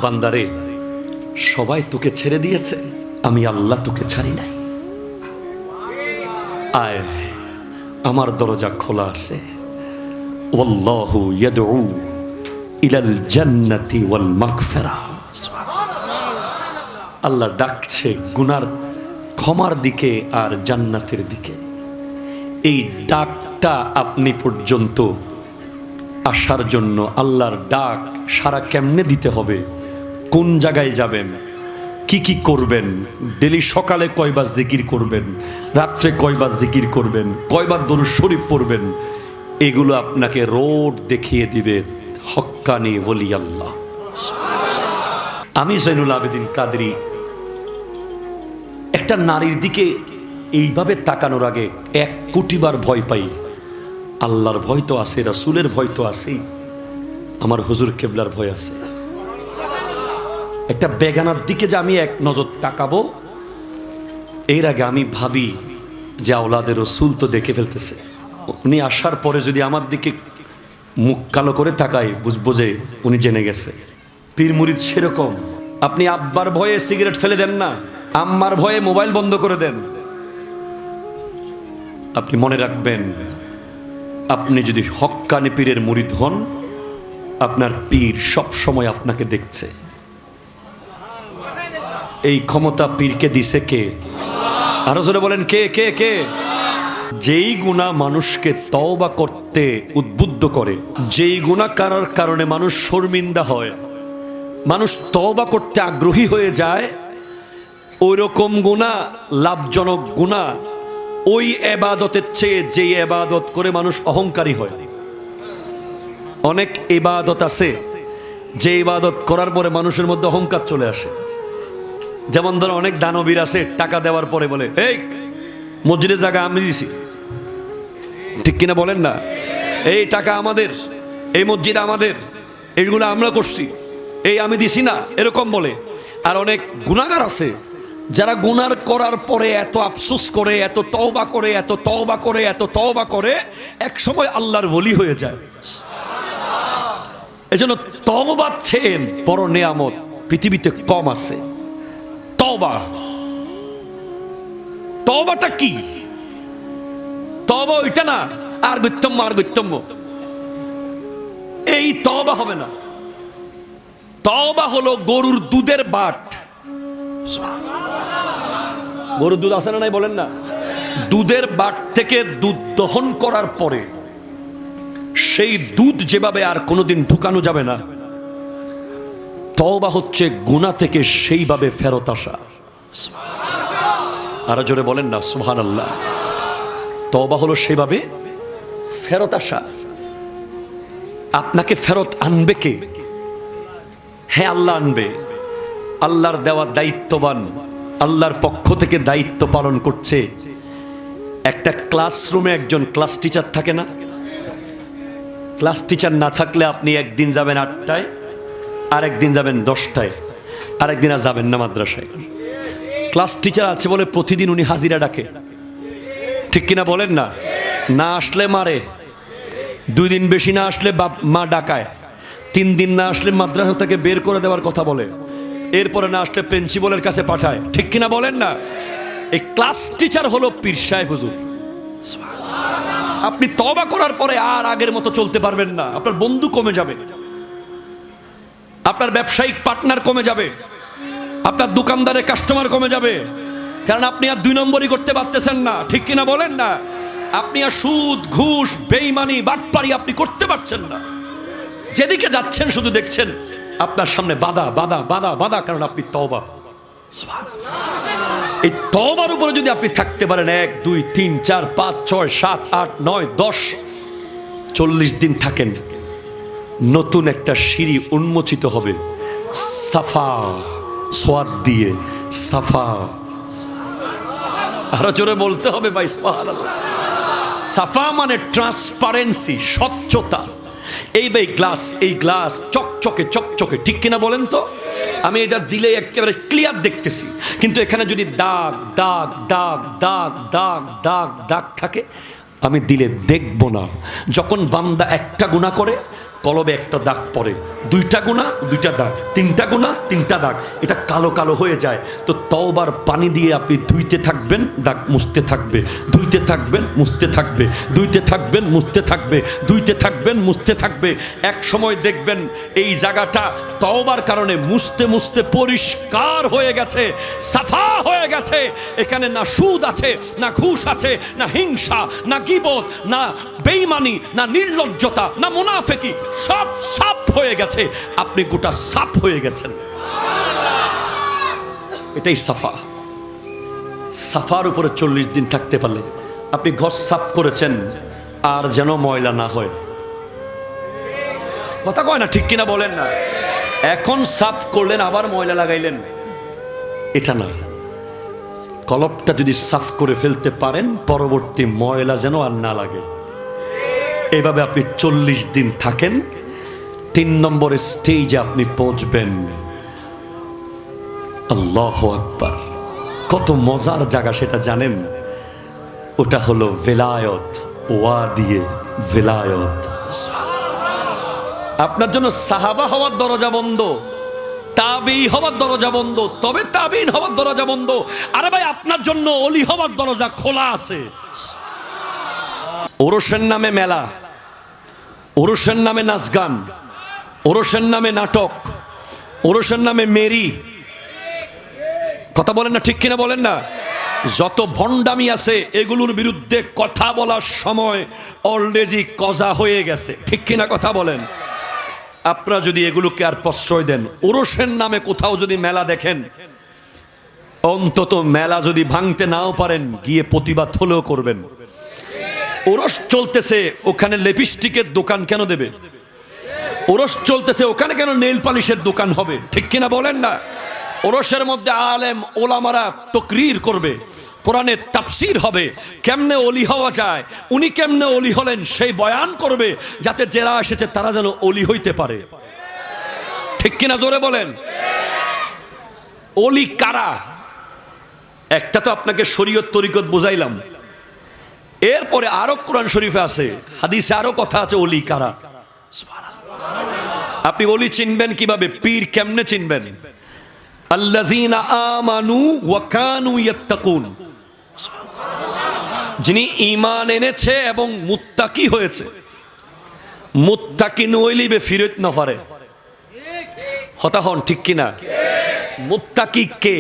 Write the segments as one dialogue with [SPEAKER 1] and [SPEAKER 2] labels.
[SPEAKER 1] বান্দারে, সবাই তোকে ছেড়ে দিয়েছে, আমি আল্লাহ তোকে ছাড়ি নাই। আয়, আমার দরজা খোলা আছে। ওয়াল্লাহু ইয়াদউ ইলাল জান্নাতি ওয়াল মাগফিরাহ। আল্লাহ ডাকছে গুনার ক্ষমার দিকে আর জান্নাতের দিকে। এই ডাকটা আপনি পর্যন্ত আসার জন্য আল্লাহর ডাক সারা কেমনে দিতে হবে, কোন জায়গায় যাবেন, কি কি করবেন, ডেলি সকালে কয়বার জিকির করবেন, রাত্রে কয়বার জিকির করবেন, কয়বার দরুদ শরীফ পড়বেন, এগুলো আপনাকে রোড দেখিয়ে দিবে হক্কানি ওলি আল্লাহ। আমি জৈনুল আবেদিন কাদরি একটা নারীর দিকে এইভাবে তাকানোর আগে 1 কোটি বার ভয় পাই। আল্লাহর ভয় তো আছে, রাসূলের ভয় তো আছেই, আমার হুজুর কেবলার ভয় আছে। একটা বেগানার দিকে যে আমি এক নজর তাকাবো, এর আগে আমি ভাবি যে আওলাদের রাসূল তো দেখে ফেলতেছে, উনি আসার পরে যদি আমার দিকে মুখ কালো করে তাকাই, বুঝবো যে উনি জেনে গেছে। পীর মুরিদ সেরকম। আপনি আব্বার ভয়ে সিগারেট ফেলে দেন না, আম্মার ভয়ে মোবাইল বন্ধ করে দেন। আপনি মনে রাখবেন, আপনি যদি হক্কানি পীরের মুরিদ হন, আপনার পীর সব সময় আপনাকে দেখছে। এই ক্ষমতা পীরকে দিছে কে? আরো জোরে বলেন, কে কে কে? যেই গুনাহ মানুষকে তওবা করতে উদ্বুদ্ধ করে, যেই গুনাহ করার কারণে মানুষ শর্মিন্দা হয়, মানুষ তওবা করতে আগ্রহী হয়ে যায়, ওই রকম গুনাহ লাভজনক গুনাহ ওই ইবাদতের চেয়ে যে ইবাদত করে মানুষ অহংকারী হয়। অনেক ইবাদত আছে যে ইবাদত করার পরে মানুষের মধ্যে অহংকার চলে আসে। যেমন ধরো, অনেক দানবীর আছে টাকা দেওয়ার পরে বলে, এই মসজিদের জায়গা আমি দিছি, ঠিক কিনা বলেন না? এই টাকা আমাদের, এই মসজিদ আমাদের, এইগুলো আমরা করছি, এই আমি দিছি না, এরকম বলে। আর অনেক গুনাহগার আছে যারা গুনার করার পরে এত আফসোস করে, এত তওবা করে, এত তওবা করে, এত তওবা করে, এক সময় আল্লাহর ওলি হয়ে যায়। এজন্য তওবা ছেন বড় নেয়ামত পৃথিবীতে কম আছে। তওবা, তওবাটা কি? তওবা ওইটা না আর গত্যম্য আর গত্যম্য, এই তওবা হবে না। তওবা হলো গরুর দুধের বাট। গরুর দুধ আছে না নাই বলেন না? দুধের বাট থেকে দুধ দহন করার পরে সেই দুধ যেভাবে আর কোনোদিন ঢুকানো যাবে না, তওবা হচ্ছে গুনাহ থেকে সেইভাবে ফেরত আসা। আরো জোরে বলেন না সুবহানাল্লাহ। তওবা হলো সেভাবে ফেরত আসা। আপনাকে ফেরত আনবে কে? হ্যাঁ, আল্লাহ আনবে। আল্লাহর দেওয়া দায়িত্ববান, আল্লাহর পক্ষ থেকে দায়িত্ব পালন করছে। একটা ক্লাসরুমে একজন ক্লাস টিচার থাকে না? ক্লাস টিচার না থাকলে আপনি একদিন যাবেন 8টায়, আর একদিন যাবেন 10টায়, আর একদিন আর যাবেন না মাদ্রাসায়। ক্লাস টিচার আছে বলে প্রতিদিন উনি হাজিরা ডাকে, ঠিক কিনা বলেন না? না আসলে মারে, 2 দিন বেশি না আসলে মা ডাকায়, 3 দিন না আসলে মাদ্রাসা থেকে বের করে দেওয়ার কথা বলে, এরপরে না আসলে প্রিন্সিপালের কাছে পাঠায়, ঠিক কিনা বলেন না? এই ক্লাস টিচার হলো পীর সাহেব হুজুর। আপনি তওবা করার পরে আর আগের মতো চলতে পারবেন না। আপনার বন্ধু কমে যাবে, আপনার ব্যবসায়িক পার্টনার কমে যাবে, আপনার দোকানদারের কাস্টমার কমে যাবে, কারণ আপনি আর 2 নম্বরই করতে পারতেছেন না, ঠিক কিনা বলেন না? আপনি আর সুদ, ঘুষ, বেঈমানি, বাটপারি আপনি করতে পারছেন না। যেদিকে যাচ্ছেন শুধু দেখছেন আপনার সামনে বাধা বাধা বাধা বাধা, কারণ আপনি তওবা। এই তওবার উপরে যদি আপনি থাকতে পারেন 1 2 3 4 5 6 7 8 9 10 40 দিন থাকেন, নতুন একটা সিঁড়ি উন্মোচিত হবে সাফা সোয়াদ দিয়ে। সাফা, আরো জোরে বলতে হবে ভাই সুবহানাল্লাহ। সাফা মানে ট্রান্সপারেন্সি, স্বচ্ছতা। এই ভাই গ্লাস, এই গ্লাস চকচকে চকচকে, ঠিক কিনা বলেন তো? আমি এটা দিলে একেবারে ক্লিয়ার দেখতেছি, কিন্তু এখানে যদি দাগ দাগ দাগ দাগ দাগ দাগ দাগ থাকে, আমি দিলে দেখব না। যখন বান্দা একটা গুনাহ করে কলবে একটা দাগ পড়ে, দুইটা গুনাহ দুইটা দাগ, তিনটা গুনাহ তিনটা দাগ, এটা কালো কালো হয়ে যায়। তো তওবার পানি দিয়ে আপনি ধুইতে থাকবেন, দাগ মুছতে থাকবে, ধুইতে থাকবেন, মুছতে থাকবে, ধুইতে থাকবেন, মুছতে থাকবে, ধুইতে থাকবেন, মুছতে থাকবে। এক সময় দেখবেন এই জায়গাটা তওবার কারণে মুছতে মুছতে পরিষ্কার হয়ে গেছে, সাফা হয়ে গেছে। এখানে না সুদ আছে, না ঘুষ আছে, না হিংসা, না গীবত, না বেঈমানি, না নির্লজ্জতা, না মুনাফিকি, সব সাফ হয়ে গেছে। আপনি গোটা সাফ হয়ে গেছেন। এটাই সাফা। সাফার উপরে 40 দিন থাকতে পারলে আপনি ঘর সাফ করেছেন, আর যেন ময়লা না হয়। কথা কয় না, ঠিক কিনা বলেন না? এখন সাফ করলেন আবার ময়লা লাগাইলেন, এটা না। কলবটা যদি সাফ করে ফেলতে পারেন, পরবর্তী ময়লা যেন আর না লাগে। এইভাবে আপনি 40 দিন থাকেন, 3 নম্বরের স্টেজে আপনি পৌঁছবেন। আল্লাহু আকবার, কত মজার জায়গা সেটা জানেন? ওটা হলো ভেলায়ত, ওয়া দিয়ে ভেলায়ত। আপনার জন্য সাহাবা হওয়ার দরজা বন্ধ, তাবেঈ হওয়ার দরজা বন্ধ, তবে তাবেঈন হওয়ার দরজা বন্ধ। আরে ভাই, আপনার জন্য ওলি হওয়ার দরজা খোলা আছে। ওরসের নামে মেলা, ওরসের নামে নাচ গান, ওরসের নামে নাটক, ওরসের নামে মেরি। কথা বলেন না, ঠিক কিনা বলেন না? যত ভণ্ডামি আছে এগুলোর বিরুদ্ধে কথা বলার সময় অলরেডি কজা হয়ে গেছে, ঠিক কিনা কথা বলেন? আপনারা যদি এগুলোকে আর প্রশ্রয় দেন, ওরসের নামে কোথাও যদি মেলা দেখেন, অন্তত মেলা যদি ভাঙতে নাও পারেন, গিয়ে প্রতিবাদ হলেও করবেন। ওরস চলতেছে, ওখানে লিপস্টিকের দোকান কেন দেবে? ওরস চলতেছে, ওখানে কেন নেইল পালিশের দোকান হবে? ঠিক কিনা বলেন না? ওরসের মধ্যে আলেম ওলামারা তাকরীর করবে, কোরআনের তাফসীর হবে, কেমনে ওলি হওয়া যায়, উনি কেমনে ওলি হলেন সেই বয়ান করবে, যাতে যারা এসেছে তারা যেন ওলি হইতে পারে। ঠিক কিনা জোরে বলেন? ওলি কারা? একটা তো আপনাকে শরীয়ত তরিকত বুঝাইলাম, এরপরে আরো কোরআন শরীফে আছে, হাদিসে আরো কথা আছে ওলি কারা। আপনি ওলি চিনবেন কিভাবে? পীর কেমনে চিনবেন? আল্লাযীনা আমানু ওয়া কানু ইয়াত্তাকুন, যিনি ঈমান এনেছে এবং মুত্তাকি হয়েছে। মুত্তাকি নইলিবে ফিরত না পারে। কথা হন, ঠিক কিনা? মুত্তাকি কে?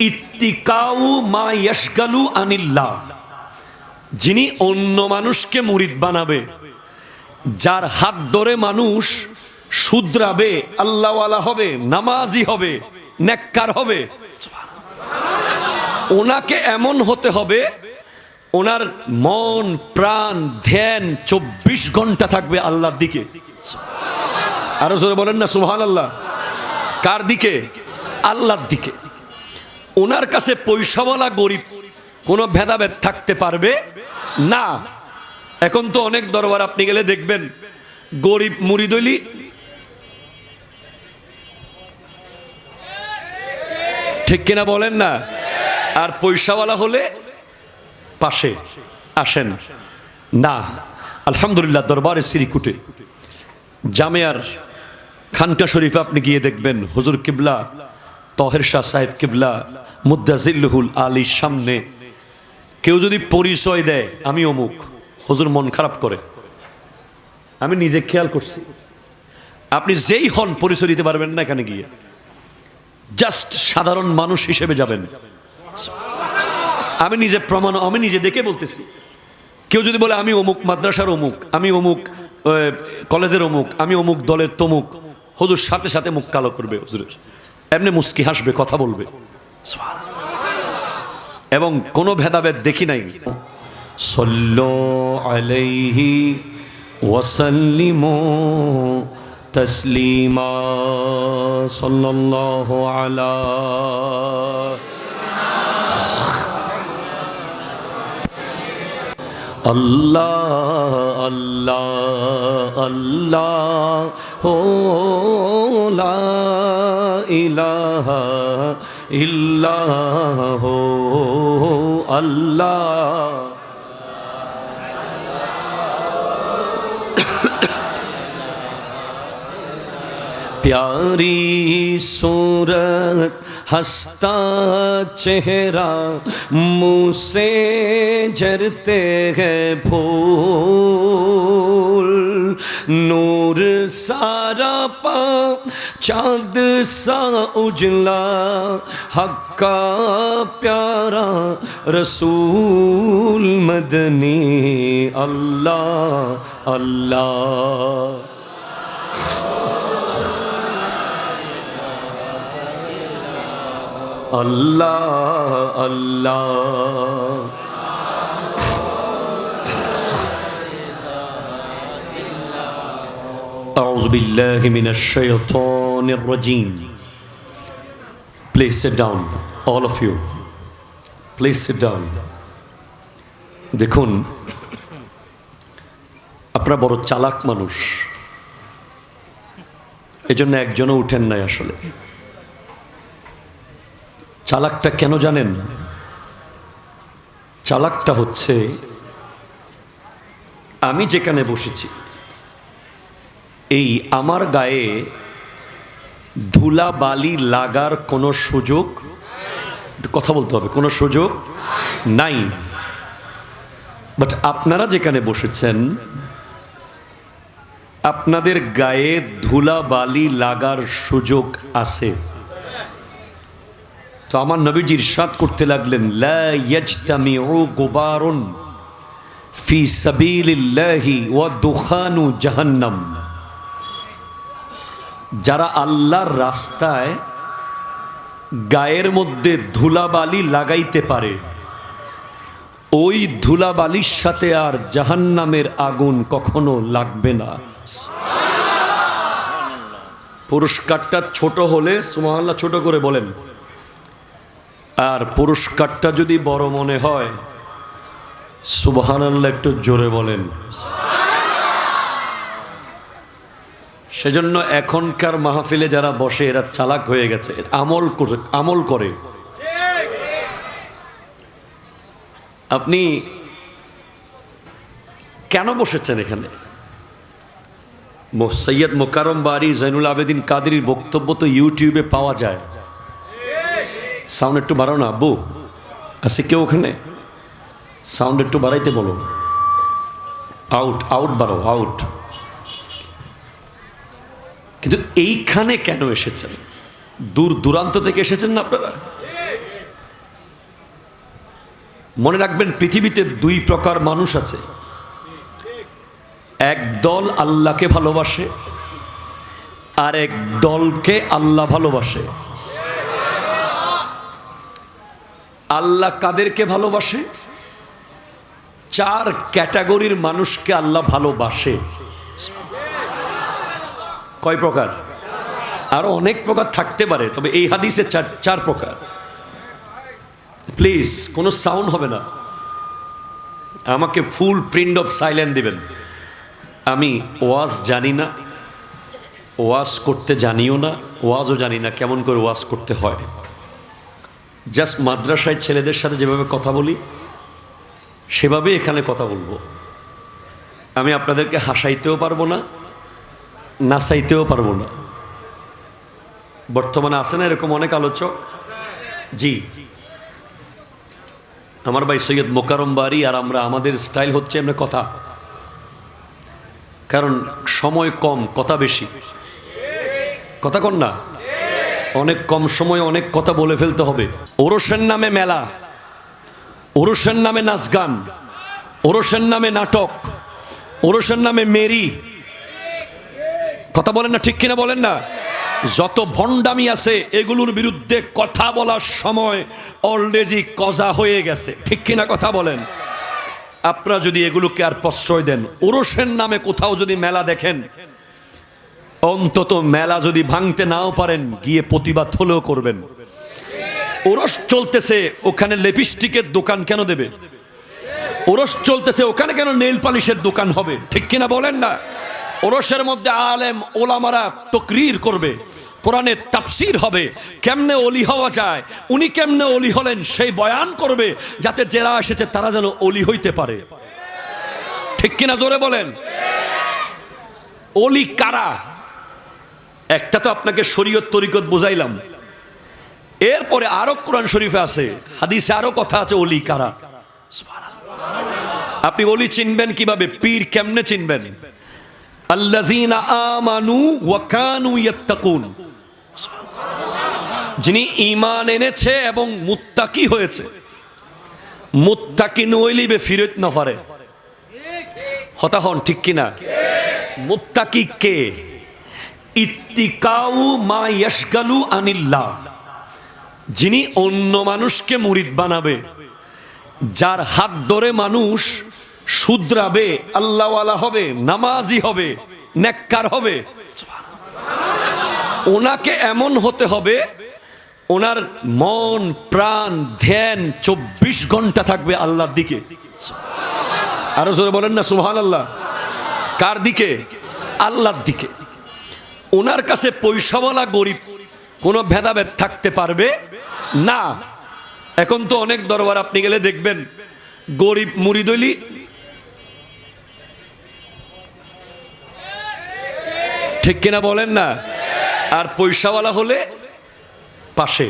[SPEAKER 1] ইত্তিকাউ মা ইয়াশগালু আনিল্লাহ, যিনি অন্য মানুষকে মুরিদ বানাবে, যার হাত ধরে মানুষ শুধরাবে, আল্লাহওয়ালা হবে, নামাজি হবে, নেককার হবে। ওনাকে এমন হতে হবে, ওনার মন প্রাণ ধ্যান 24 ঘন্টা থাকবে আল্লাহর দিকে। আরো জোরে বলেন না সুবহানাল্লাহ। কার দিকে? আল্লাহর দিকে। ওনার কাছে পয়সাওয়ালা গরিব কোনো ভেদাভেদ থাকতে পারবে না। এখন তো অনেক দরবার আপনি গেলে দেখবেন, গরিব মুরিদ হইলি ঠিক কিনা বলেন না, আর পয়সাওয়ালা হলে পাশে আসেন না। আলহামদুলিল্লাহ, দরবারে শ্রীকুটে জামিয়ার খানকা শরীফে আপনি গিয়ে দেখবেন, হুজুর কিবলা তহের শাহ সাহেব কিবলা মুদ্দাজিল্লুহুল আলীর সামনে কেউ যদি পরিচয় দেয় আমি অমুক, হুজুর মন খারাপ করে। আমি নিজে খেয়াল করছি, আপনি যেই হন পরিচয় দিতে পারবেন না এখানে গিয়ে, জাস্ট সাধারণ মানুষ হিসেবে যাবেন। আমি নিজে প্রমাণ, আমি নিজে দেখে বলতেছি। কেউ যদি বলে আমি অমুক মাদ্রাসার অমুক, আমি অমুক কলেজের অমুক, আমি অমুক দলের তমুক, হুজুর সাথে সাথে মুখ কালো করবে, হুজুরের এমনি মুস্কি হাসবে, কথা বলবে, এবং কোনো ভেদাভেদ দেখি নাই। সাল্লু আলাইহি ওয়া সাল্লিমু তাসলিমা, সাল্লাল্লাহু আলা আল্লাহ আল্লাহ আল্লাহ হো লা ইলাহা ইল্লাল্লাহ আল্লাহ। प्यारी सूरत हंसता चेहरा मुँह से झरते हैं फूल नूर सारा पा चाँद सा उजला हक का प्यारा रसूल मदनी अल्लाह अल्लाह अल्लाह अल्लाह अऊज़ु बिल्लाहि मिनश शैतानिर रजीम Please sit down, all of you. Please sit down. দেখুন আপনারা বড় চালাক মানুষ, এজন্য একজনও উঠেন নাই। আসলে চালাকটা কেন জানেন? চালাকটা হচ্ছে আমি যেখানে বসেছি এই আমার গায়ে ধুলা বালি লাগার কোনো সুযোগ, কথা বলতে হবে, কোনো সুযোগ নাই। বাট আপনারা যেখানে বসেছেন আপনাদের গায়ে ধুলা বালি লাগার সুযোগ আছে। তো আমার নবীজি ইরশাদ করতে লাগলেন, লা ইয়াজতামিউ গুবারুন ফি সাবিলিল্লাহি ওয়া দুখানু জাহান্নাম। যারা আল্লাহর রাস্তায় গায়ের মধ্যে ধুলাবালি লাগাইতে পারে ওই ধুলাবালির সাথে আর জাহান্নামের আগুন কখনো লাগবে না। পুরস্কারটা ছোট হলে সুবহানাল্লাহ ছোট করে বলেন, আর পুরস্কারটা যদি বড় মনে হয় সুবহানাল্লাহ একটু জোরে বলেন। সেজন্য এখনকার মাহফিলে যারা বসে এরা চালাক হয়ে গেছে, আমল করে। আপনি কেন বসেছেন এখানে? সৈয়দ মোকাররম বারী জৈনুল আবেদিন কাদেরীর বক্তব্য তো ইউটিউবে পাওয়া যায়। সাউন্ড একটু বাড়াও না আব্বু, আছে কেউ ওখানে? সাউন্ড একটু বাড়াইতে বলো। আউট বাড়াও, আউট। কিন্তু এইখানে কেন এসেছেন? দূর দূরান্ত থেকে এসেছেন না আপনারা? মনে রাখবেন পৃথিবীতে দুই প্রকার মানুষ আছে। এক দল আল্লাহকে ভালোবাসে আর এক দলকে আল্লাহ ভালোবাসে। আল্লাহ কাদেরকে ভালোবাসে? চার ক্যাটাগরির মানুষকে আল্লাহ ভালোবাসে। কয় প্রকার? আরো অনেক প্রকার থাকতে পারে, তবে এই হাদিসে চার প্রকার। প্লিজ কোনো সাউন্ড হবে না, আমাকে ফুল প্রিন্ট অফ সাইলেন্ট দিবেন। আমি ওয়াজ জানি না, ওয়াজ করতে জানিও না, ওয়াজও জানি না কেমন করে ওয়াজ করতে হয়। জাস্ট মাদ্রাসায় ছেলেদের সাথে যেভাবে কথা বলি সেভাবে এখানে কথা বলবো। আমি আপনাদেরকে হাসাইতেও পারবো না, নাচাইতেও পারবো না। বর্তমানে আছে না এরকম অনেক আলোচক? জি, আমার ভাই সৈয়দ মোকাররম বারী আর আমরা, আমাদের স্টাইল হচ্ছে এমনি কথা, কারণ সময় কম কথা বেশি। কথা কন না? অনেক কম সময়ে অনেক কথা বলে ফেলতে হবে। ওরসের নামে মেলা, ওরসের নামে নাচ গান, ওরসের নামে নাটক, ওরসের নামে মেরি। কথা বলেন না, ঠিক কিনা বলেন না? যত ভণ্ডামি আছে এগুলোর বিরুদ্ধে কথা বলার সময় অলরেডি কজা হয়ে গেছে, ঠিক কিনা কথা বলেন? আপনারা যদি এগুলোকে আর প্রশ্রয় দেন, ওরসের নামে কোথাও যদি মেলা দেখেন, অন্তত মেলা যদি ভাঙতে নাও পারেন গিয়ে প্রতিবাদ হলেও করবেন। ওরস চলতেছে ওখানে লিপস্টিকের দোকান কেন দেবে? ওরস চলতেছে ওখানে কেন নেইল পালিশের দোকান হবে? ঠিক কিনা বলেন না? ওরসের মধ্যে আলেম ওলামারা তাকরীর করবে, কোরআনের তাফসীর হবে, কেমনে ওলি হওয়া যায়, উনি কেমনে ওলি হলেন সেই বয়ান করবে, যাতে যারা এসেছে তারা যেন ওলি হইতে পারে। ঠিক কিনা জোরে বলেন? ওলি কারা? একটা তো আপনাকে শরীয়ত তরিকত বুঝাইলাম, এরপরে আরো কোরআন শরীফে আছে, হাদিসে আরো কথা আছে ওলি কারা। আপনি ওলি চিনবেন কিভাবে, পীর কেমনে চিনবেন? আল্লাযীনা আমানু ওয়া কানু ইয়াত্তাকুন, যিনি ঈমান এনেছে এবং মুত্তাকি হয়েছে। মুত্তাকি নইলিবে ফিরত না পারে, হতা হন ঠিক কিনা? মুত্তাকি কে? ইত্তিকাউ মা ইয়াশগালু আনিল্লাহ, যিনি অন্য মানুষকে মুরিদ বানাবে, যার হাত ধরে মানুষ শুধরাবে, আল্লাহওয়ালা হবে, নামাজি হবে, নেককার হবে। ওনাকে এমন হতে হবে ওনার মন প্রাণ ধ্যান 24 ঘন্টা থাকবে আল্লাহর দিকে। আরো জোরে বলেন না সুবহানাল্লাহ। কার দিকে? আল্লাহর দিকে। ওনার কাছে পয়সাওয়ালা গরিব কোনো ভেদাভেদ থাকতে পারবে না। এখন তো অনেক দরবার আপনি গেলে দেখবেন, গরিব মুরিদ হইলি ঠিক কিনা বলেন না, আর পয়সাওয়ালা হলে পাশে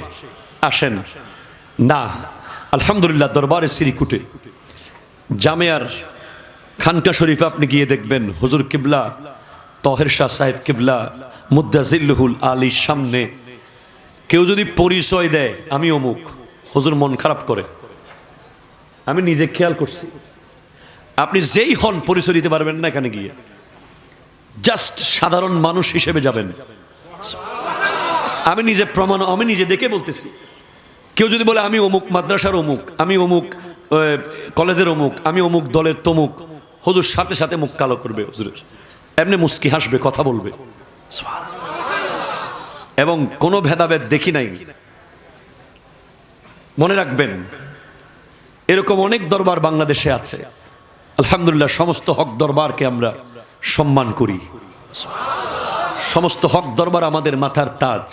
[SPEAKER 1] আসেন না। আলহামদুলিল্লাহ, দরবারে শ্রীকুটে জামিয়ার খানকা শরীফে আপনি গিয়ে দেখবেন, হুজুর কিবলা তহের শাহ সাহেব কিবলা মুদ্দাজিল্লুহুল আলীর সামনে কেউ যদি পরিচয় দেয় আমি অমুক, হুজুর মন খারাপ করে। আমি নিজে খেয়াল করছি, আপনি যেই হন পরিচয় দিতে পারবেন না এখানে গিয়ে, জাস্ট সাধারণ মানুষ হিসেবে যাবেন। আমি নিজে প্রমাণ, আমি নিজে দেখে বলতেছি। কেউ যদি বলে আমি অমুক মাদ্রাসার অমুক, আমি অমুক কলেজের অমুক, আমি অমুক দলের তমুক, হুজুর সাথে সাথে মুখ কালো করবে হুজুরের, এমনি মুস্কি হাসবে, কথা বলবে, এবং কোনো ভেদাভেদ দেখি নাই। মনে রাখবেন, এরকম অনেক দরবার বাংলাদেশে আছে। আলহামদুলিল্লাহ, সমস্ত হক দরবারকে আমরা সম্মান করি। সমস্ত হক দরবার আমাদের মাথার তাজ।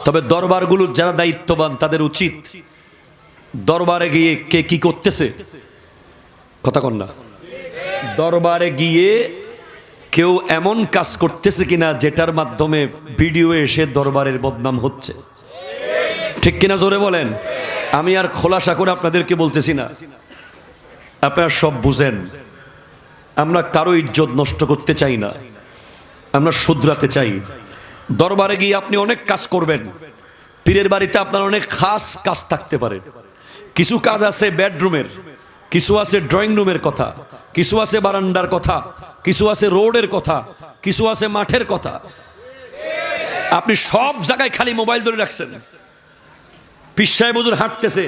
[SPEAKER 1] তবে দরবারগুলোর যারা দায়িত্ববান তাদের উচিত দরবারে গিয়ে কে কি করতেছে, কথা কন না, দরবারে গিয়ে কেউ এমন কাজ করতেছে কিনা যেটার মাধ্যমে ভিডিও এসে দরবারের বদনাম হচ্ছে, ঠিক কিনা জোরে বলেন। আমি আর খোলাসা করে আপনাদেরকে বলতেছি না, আপনারা সব বুঝেন। আমরা কারো ইজ্জত নষ্ট করতে চাই না, আমরা শুধরাতে চাই। দরবারে গিয়ে আপনি অনেক কাজ করবেন, পীরের বাড়িতে আপনার অনেক খাস কাজ থাকতে পারে। কিছু কাজ আছে বেডরুমের, কিছু আছে ড্রয়িং রুমের কথা, কিছু আছে বারান্দার কথা, কিছু আছে রোডের কথা, কিছু আছে মাঠের কথা। আপনি সব জায়গায় খালি মোবাইল ধরে রাখছেন। পীর সাহেব হুজুর হাঁটতেছে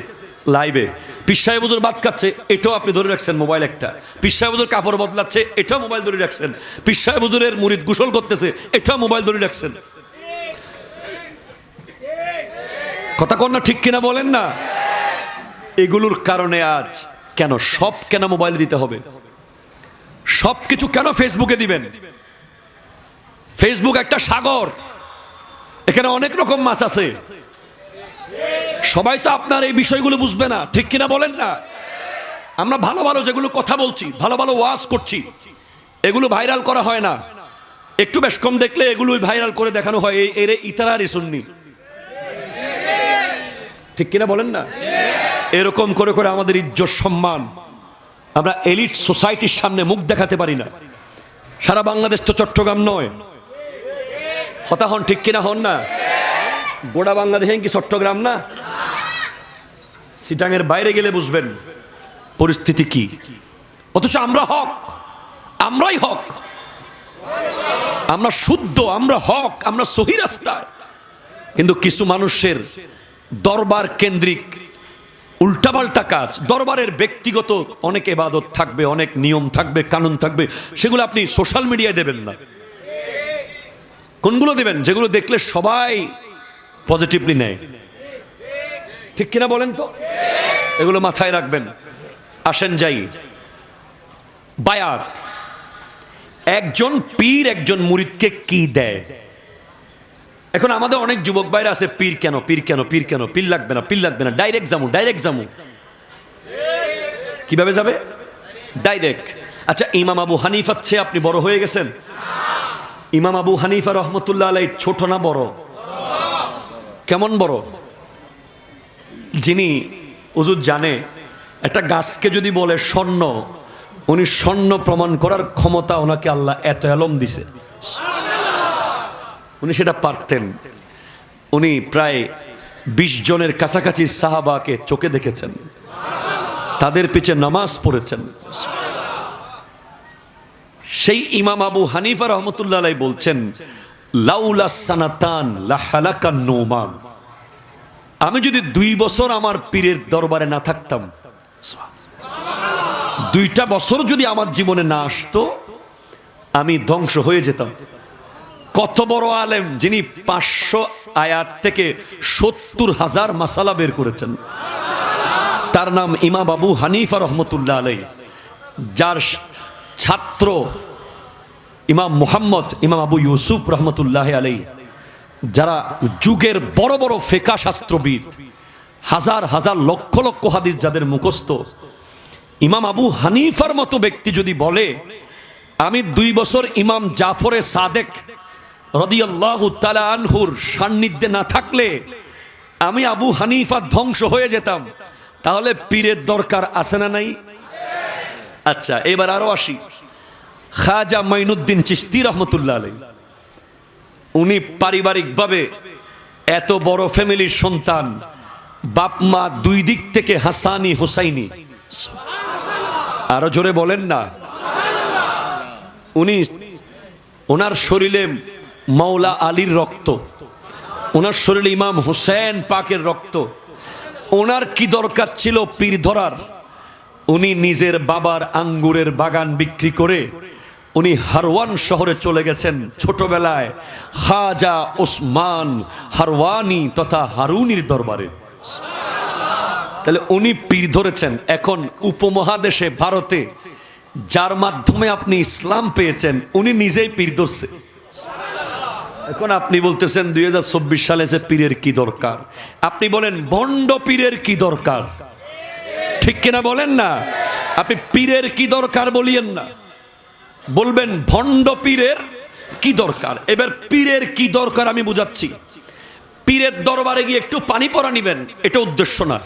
[SPEAKER 1] লাইভে, পীর সাহেব হুজুর ভাত খাচ্ছে, এটাও আপনি ধরে রাখছেন মোবাইল একটা। পীর সাহেব হুজুর কাপড় বদলাচ্ছে, এটাও মোবাইল ধরে রাখছেন। পীর সাহেব হুজুরের মুরিদ গোসল করতেছে, এটাও মোবাইল ধরে রাখছেন। কথা কন না, ঠিক কিনা বলেন না। এগুলোর কারণে আজ কেন সব কেন মোবাইল দিতে হবে? সবকিছু কেন ফেসবুকে দিবেন? ফেসবুক একটা সাগর, এখানে অনেক রকম মাছ আছে। সবাই তো আপনার এই বিষয়গুলো বুঝবে না, ঠিক কিনা বলেন না। আমরা ভালো ভালো যেগুলো কথা বলছি, ভালো ভালো ওয়াজ করছি, এগুলো ভাইরাল করা হয় না। একটু বেশ কম দেখলে এগুলো ভাইরাল করে দেখানো হয়, এরে ইতারারি সুন্নি, ঠিক কিনা বলেন না। এরকম করে করে আমাদের ইজ্জত সম্মান আমরা এলিট সোসাইটির সামনে মুখ দেখাতে পারি না। সারা বাংলাদেশ তো চট্টগ্রাম নয়, হতা হন ঠিক কিনা হন না। গোটা বাংলাদেশে কি চট্টগ্রাম না? সিটাঙের বাইরে গেলে বুঝবেন পরিস্থিতি কি। অথচ আমরা হক, আমরাই হক, আমরা শুদ্ধ, আমরা হক, আমরা সহি রাস্তায়। কিন্তু কিছু মানুষের দরবার কেন্দ্রিক উল্টাপাল্টা কাজ। দরবারের ব্যক্তিগত অনেক ইবাদত থাকবে, অনেক নিয়ম থাকবে, কানুন থাকবে, সেগুলো আপনি সোশ্যাল মিডিয়ায় দেবেন না। কোনগুলো দেবেন? যেগুলো দেখলে সবাই পজিটিভলি নেয়, ঠিক কিনা বলেন তো। এগুলো মাথায় রাখবেন। আসেন যাই বায়াত। একজন পীর একজন মুরিদকে কি দেয়? এখন আমাদের অনেক যুবক ভাইরা আছে, পীর কেন, পীর কেন, পীর কেন, পীর লাগবে না, পীর লাগবে না, ডাইরেক্ট যাবো, ডাইরেক্ট যাবো। কিভাবে যাবে? ডাইরেক্ট। আচ্ছা, ইমাম আবু হানিফার চেয়ে আপনি বড় হয়ে গেছেন? ইমাম আবু হানিফা রহমতুল্লাহ আলাই ছোট না বড়? কেমন বড়? যিনি হুজুর জানে একটা গাছকে যদি বলে স্বর্ণ, উনি স্বর্ণ প্রমাণ করার ক্ষমতা ওনাকে আল্লাহ এত এলম দিছে, উনি সেটা পারতেন। উনি প্রায় 20 জনের কাছাকাছি সাহাবাকে চোখে দেখেছেন, তাদের পিছে নামাজ পড়েছেন। সেই ইমাম আবু হানিফা রহমতুল্লাহ আলাই বলছেন, লাউলা সানাতান লাহালাকান নুমান, আমি যদি 2 বছর আমার পীরের দরবারে না থাকতাম, 2টা বছর যদি আমার জীবনে না আসতো, আমি ধ্বংস হয়ে যেতাম। কত বড় আলেম, যিনি 500 আয়াত থেকে 70,000 মাসালা বের করেছেন। তার নাম ইমাম আবু হানিফা রহমতুল্লাহ আলাই, যার ছাত্র ইমাম মুহাম্মদ, ইমাম আবু ইউসুফ রহমতুল্লাহ আলাই, যারা যুগের বড় বড় ফিকহ শাস্ত্রবিদ, হাজার হাজার লক্ষ লক্ষ হাদিস যাদের মুখস্থ, ইমাম আবু হানিফার মতো ব্যক্তি যদি বলে আমি 2 বছর ইমাম জাফরে সাদেক রাদিয়াল্লাহু তাআলা আনহুর সান্নিধ্যে না থাকলে আমি আবু হানিফা ধ্বংস হয়ে যেতাম, তাহলে পীরের দরকার আছে না নাই? আচ্ছা, এবার আরো আসি, খাজা মাইনুদ্দিন চিশতি রহমতুল্লাহ আলাই, উনি পারিবারিকভাবে এত বড় ফ্যামিলির সন্তান, বাপ মা 2 দিক থেকে হাসানি হুসাইনি। আরো জোরে বলেন না। উনি, ওনার শরীরে মাওলা আলীর রক্ত, ওনার শরীরে ইমাম হুসেন পাকের রক্ত। ওনার কি দরকার ছিল পীর ধরার? উনি নিজের বাবার আঙ্গুরের বাগান বিক্রি করে উনি হারওয়ান শহরে চলে গেছেন ছোটবেলায় খাজা ওসমান হারওয়ানি তথা হারুনির দরবারে। তাহলে উনি পীর ধরেছেন। এখন উপমহাদেশে ভারতে যার মাধ্যমে আপনি ইসলাম পেয়েছেন, উনি নিজেই পীর ধরছে। এখন আপনি বলতেছেন 2024 সালে যে পীরের কি দরকার? আপনি বলেন ভণ্ড পীরের কি দরকার? ঠিক কিনা বলেন না? আপনি পীরের কি দরকার বলিয়েন না, বলবেন ভণ্ড পীরের কি দরকার। এবার পীরের কি দরকার আমি বুঝাচ্ছি। পীরের দরবারে গিয়ে একটু পানি পড়া নিবেন, এটা উদ্দেশ্য না।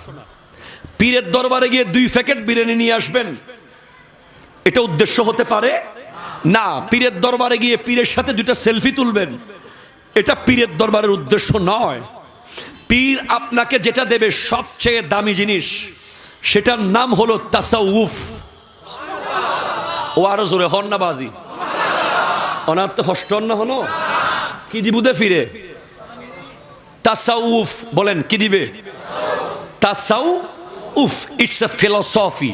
[SPEAKER 1] পীরের দরবারে গিয়ে 2 প্যাকেট বিরিয়ানি নিয়ে আসবেন, এটা উদ্দেশ্য হতে পারে না। পীরের দরবারে গিয়ে পীরের সাথে 2টা সেলফি তুলবেন, এটা পীরের দরবারের উদ্দেশ্য নয়। পীর আপনাকে যেটা দেবে সবচেয়ে দামি জিনিস, সেটার নাম হলো তাসাউফ। ও আরো জোরে হন না বাজি, অনার তো হস্টন না হলো কি দিবুদে ফিরে। তাসাউফ বলেন কি দিবে? তাসাউফ, ইটস এ ফিলোসফি।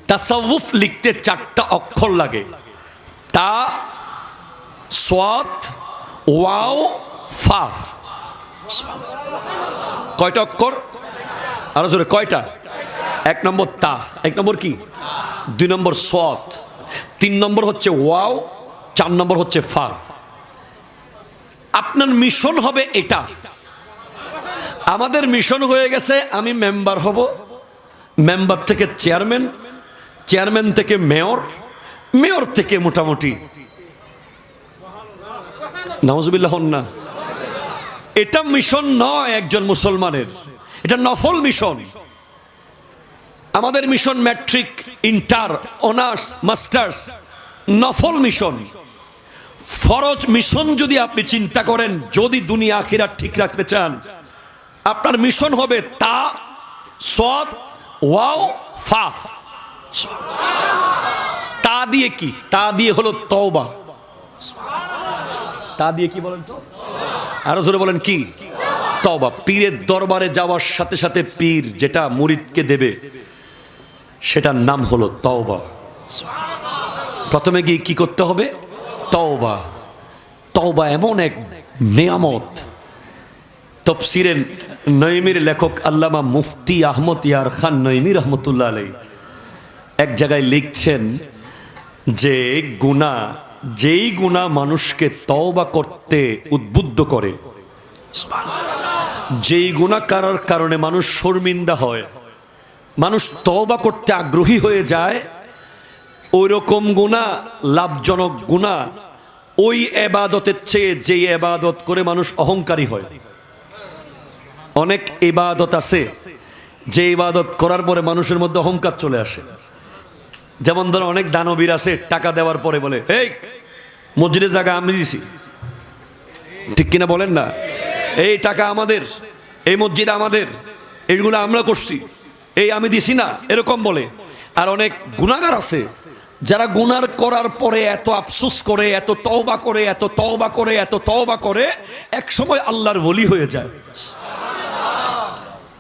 [SPEAKER 1] তাসাউফ লিখতে 4টা অক্ষর লাগে, তা সাদ ওয়াও ফা। কয়টা অক্ষর? আরো জোরে কয়টা? 1 নম্বর তা, 1 নম্বর কি, 2 নম্বর সাদ, 3 নম্বর হচ্ছে ওয়াও, 4 নম্বর হচ্ছে ফা। আপনার মিশন হবে এটা। আমাদের মিশন হয়ে গেছে আমি মেম্বার হব, মেম্বার থেকে চেয়ারম্যান, চেয়ারম্যান থেকে মেয়র, মেয়র থেকে মোটামুটি নাউজুবিল্লাহ হন না। এটা মিশন নয় একজন মুসলমানের, এটা নফল মিশন। আমাদের mission matric, inter, honours, masters, নফল মিশন। ফরজ মিশন যদি আপনি চিন্তা করেন, যদি দুনিয়া আখিরাত ঠিক রাখতে চান, আপনার মিশন হবে তা সাদ ওয়াও ফা। তা দিয়ে কি? তা দিয়ে হলো তওবা। তা দিয়ে কি বলেন তো? আরো জোরে বলেন কি? তওবা। পীরের দরবারে যাওয়ার সাথে সাথে পীর যেটা মুরিদকে দেবে, সেটার নাম হলো তওবা। প্রথমে গিয়ে কি করতে হবে? তওবা। তওবা এমন এক নিয়ামত। তাফসীরে নঈমীর লেখক আল্লামা মুফতি আহমদ ইয়ার খান নঈমী রহমতুল্লাহ আলাইহি এক জায়গায় লিখছেন যে গুনাহ, যেই গুনাহ মানুষকে তওবা করতে উদ্বুদ্ধ করে, যেই গুনাহ করার কারণে মানুষ শর্মিন্দা হয়, মানুষ তওবা করতে আগ্রহী হয়ে যায়, ওই রকম গুনাহ, লাভজনক গুনাহ ওই ইবাদতের চেয়ে যে ইবাদত করে মানুষ অহংকারী হয়। অনেক ইবাদত আছে যে ইবাদত করার পরে মানুষের মধ্যে অহংকার চলে আসে। যেমন ধরো অনেক দানবীর আছে টাকা দেওয়ার পরে বলে, এই মসজিদের জায়গা আমি দিছি, ঠিক কিনা বলেন না? এই টাকা আমাদের, এই মসজিদ আমাদের, এইগুলো আমরা করছি, এই আমি দিছি না, এরকম বলে। আর অনেক গুনাহগার আছে যারা গুনার করার পরে এত আফসোস করে, এত তওবা করে, এত তওবা করে, এত তওবা করে, এক সময় আল্লাহর ওলি হয়ে যায়।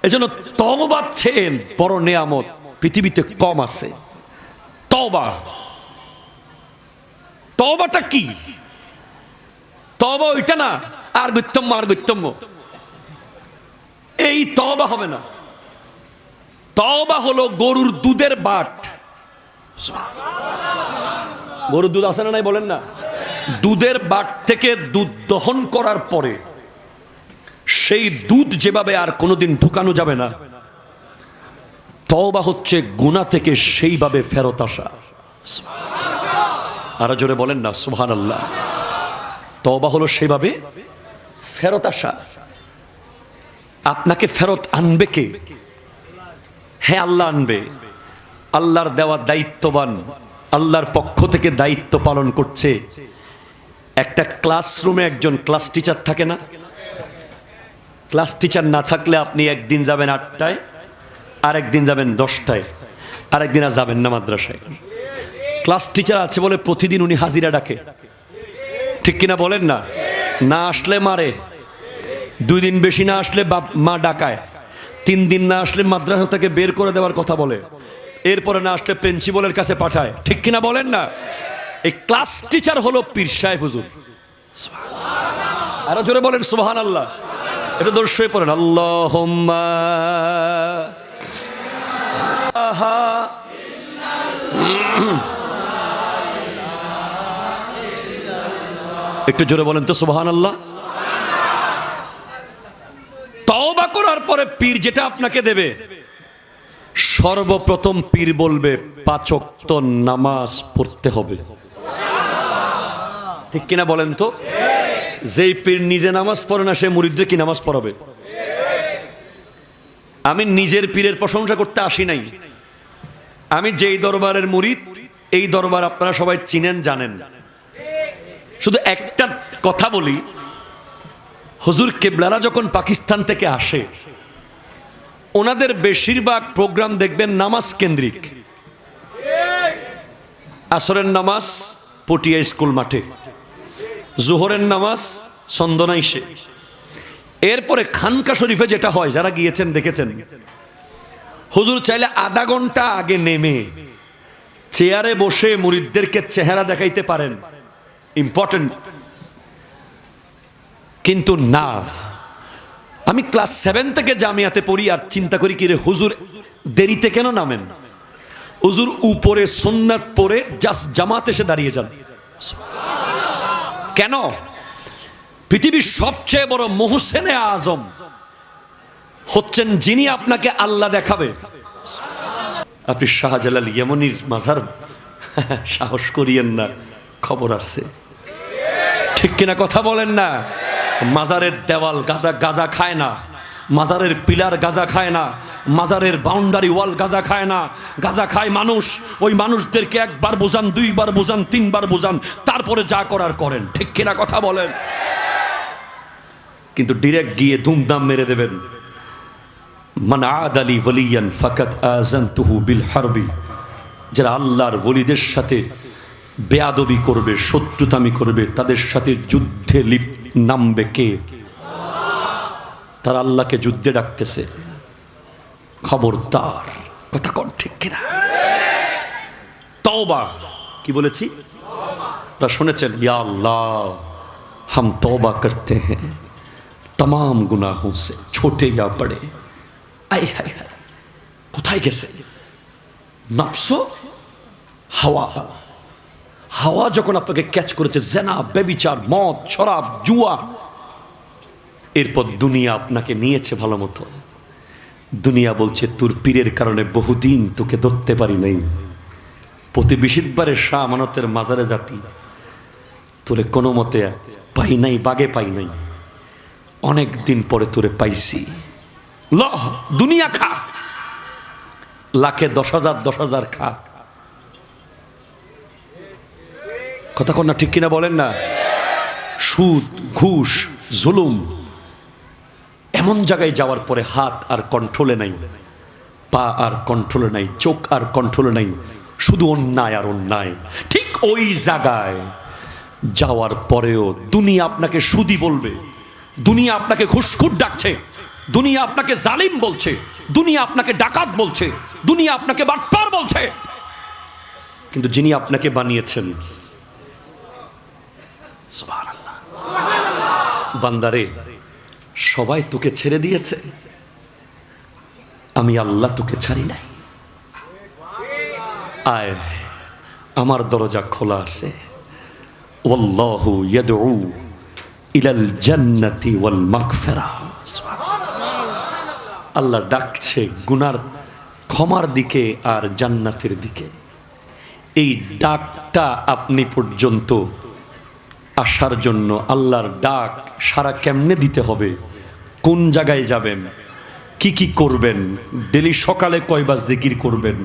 [SPEAKER 1] এজন্য তওবা ছেন বড় নেয়ামত পৃথিবীতে কম আছে। তওবা, তওবাটা কি? তওবা ওইটা না আর গুত্তম্য আর গুত্তম্য, এই তওবা হবে না। তওবা হলো গরুর দুধের বাট। গরুর দুধ আছে না নাই বলেন না? দুধের বাট থেকে দুধ দহন করার পরে সেই দুধ যেভাবে আর কোনোদিন ঢুকানো যাবে না, তওবা হচ্ছে গুনাহ থেকে সেইভাবে ফেরত আসা। আরো জোরে বলেন না সুবহানাল্লাহ। তওবা হলো সেভাবে ফেরত আসা। আপনাকে ফেরত আনবে কে? হ্যাঁ, আল্লাহ আনবে। আল্লাহর দেওয়া দায়িত্ববান, আল্লাহর পক্ষ থেকে দায়িত্ব পালন করছে। একটা ক্লাসরুমে একজন ক্লাস টিচার থাকে না? ক্লাস টিচার না থাকলে আপনি একদিন যাবেন 8টায়, আরেকদিন যাবেন 10টায়, আরেকদিন আর যাবেন না মাদ্রাসায়। ক্লাস টিচার আছে বলে প্রতিদিন উনি হাজিরা ডাকে, ঠিক কিনা বলেন না? না আসলে মারে, 2 দিন বেশি না আসলে মা ডাকায়, 3 দিন না আসলে মাদ্রাসা থেকে বের করে দেওয়ার কথা বলে, এরপরে না আসলে প্রিন্সিপালের কাছে পাঠায়, ঠিক কিনা বলেন না? এই ক্লাস টিচার হলো পীর সাহেব হুজুর। আরো জোরে বলেন সুবহানাল্লাহ। এটা দর্শয়ে পড়েন আল্লাহুম্মা আহা। একটু জোরে বলেন তো সুবহানাল্লাহ। তওবা করার পরে পীর যেটা আপনাকে দেবে, সর্বপ্রথম পীর বলবে 5 ওয়াক্ত নামাজ পড়তে হবে, ঠিক কিনা বলেন তো? যেই পীর নিজে নামাজ পড়ে না সে মুরিদদের কি নামাজ পড়াবে? আমি নিজের পীরের প্রশংসা করতে আসি নাই। আমি যেই দরবারের মুরিদ, এই দরবার আপনারা সবাই চিনেন জানেন। শুধু একটা কথা বলি, হুজুর কেবলারা যখন পাকিস্তান থেকে আসে, ওনাদের বেশিরভাগ প্রোগ্রাম দেখবেন নামাজ কেন্দ্রিক। আসরের নামাজ পটিয়া স্কুল মাঠে, জোহরের নামাজ চন্দনাইশে, এরপরে খানকা শরীফে যেটা হয়, যারা গিয়েছেন দেখেছেন, হুজুর চাইলে আধা ঘন্টা আগে নেমে চেয়ারে বসে মুরিদদেরকে চেহারা দেখাইতে পারেন, ইম্পর্টেন্ট। কিন্তু না, আমি ক্লাস 7 থেকে জামিয়াতে পড়ি আর চিন্তা করি কি রে হুজুর দেরিতে কেন নামেন? হুজুর উপরে সুন্নাত পড়ে জাস্ট জামাতে এসে দাঁড়িয়ে যান। কেন? পৃথিবীর সবচেয়ে বড় মুহসিনে আজম হচ্ছেন যিনি আপনাকে আল্লাহ দেখাবে। আপনি শাহজালাল ইয়ামানির মাজার সাহস করিয়েন না, খবর আছে, ঠিক কিনা কথা বলেন না? মাজারের দেওয়াল গাজা খায় না, মাজারের পিলার গাজা খায় না, মাজারের বাউন্ডারি ওয়াল গাজা খায় না। গাজা খায় মানুষ। ওই মানুষদেরকে 1 বার বোঝান, 2 বার বোঝান, 3 বার বোঝান, তারপরে যা করার করেন, ঠিক কিনা কথা বলেন? কিন্তু ডিরেক্ট গিয়ে ধুমধাম মেরে দেবেন। মান আদালি ওয়ালিয়ান ফাকাত আযানতুহু বিল হারবি। যারা আল্লাহর ওলিদের সাথে বেয়াদবি করবে, শত্রুতামি করবে, তাদের সাথে যুদ্ধে নামবে কে? তারা আল্লাহকে যুদ্ধে ডাকতেছে। খবরদার, কথা কোন ঠিক কিনা? তওবা কি বলেছি তা শুনেছেন? ইয়া আল্লাহ हम तौबा करते हैं तमाम गुनाहों से छोटे या बड़े। আয় হায় হায়, কোথায় গেছে নফস? হাওয়া। হাওয়া যখন আপনাকে ক্যাচ করেছে, জেনা, ব্যভিচার, মদ, শরাব, জুয়া, এরপর দুনিয়া আপনাকে নিয়েছে ভালো মতো। দুনিয়া বলছে তোর পীরের কারণে বহুদিন তোকে ধরতে পারি নাই। প্রতি 20 বারে শাহ আমানতের মাজারে জাতি, তোরে কোনো মতে পাই নাই, বাগে পাই নাই, অনেক দিন পরে তোরে পাইছি, ল দুনিয়া খা, লাখে 10,000 10,000 খা। কথা কন না, ঠিক কিনা বলেন না? সুদ, ঘুষ, জুলুম, এমন জায়গায় যাওয়ার পরে হাত আর কন্ট্রোলে নাই, পা আর কন্ট্রোলে নাই, চোখ আর কন্ট্রোলে নাই, শুধু অন্যায় আর অন্যায়। ঠিক ওই জায়গায় যাওয়ার পরেও দুনিয়া আপনাকে সুদি বলবে, দুনিয়া আপনাকে ঘুষখুর ডাকছে, দুনিয়া আপনাকে জালিম বলছে, দুনিয়া আপনাকে ডাকাত বলছে, দুনিয়া আপনাকে বাটপার বলছে, কিন্তু যিনি আপনাকে বানিয়েছেন, সুবহানাল্লাহ, বান্দারে সবাই তোকে ছেড়ে দিয়েছে, আমি আল্লাহ তোকে ছাড়ি নাই, আয় আমার দরজা খোলা আছে। ওয়াল্লাহু ইয়াদউ ইলাল জান্নাতি ওয়াল মাগফিরাহ। আল্লাহ ডাকছে গুনার ক্ষমার দিকে আর জান্নাতের দিকে। এই ডাকটা আপনি পর্যন্ত আসার জন্য আল্লাহর ডাক সারা কেমনে দিতে হবে, কোন জায়গায় যাবেন, কি কি করবেন, ডেলি সকালে কয়বার জিকির করবেন,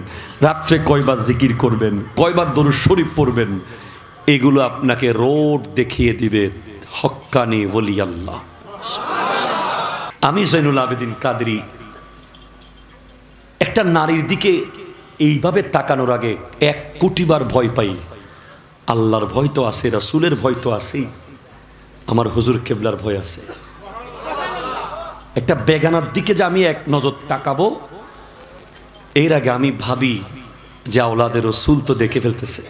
[SPEAKER 1] রাত্রে কয়বার জিকির করবেন, কয়বার দরুদ শরীফ পড়বেন, এগুলো আপনাকে রোড দেখিয়ে দিবে হক্কানি ওলি আল্লাহ। আমি জৈনুল আবেদিন কাদরি একটা নারীর দিকে এইভাবে তাকানোর আগে 1 কোটি বার ভয় পাই। আল্লাহর ভয় তো আছে, রাসূলের ভয় তো আছেই, আমার হুজুর কেবলার ভয় আছে। একটা বেগানার দিকে যে আমি এক নজর তাকাবো, এর আগে আমি ভাবি যে আওলাদের রাসূল তো দেখে ফেলতেছে,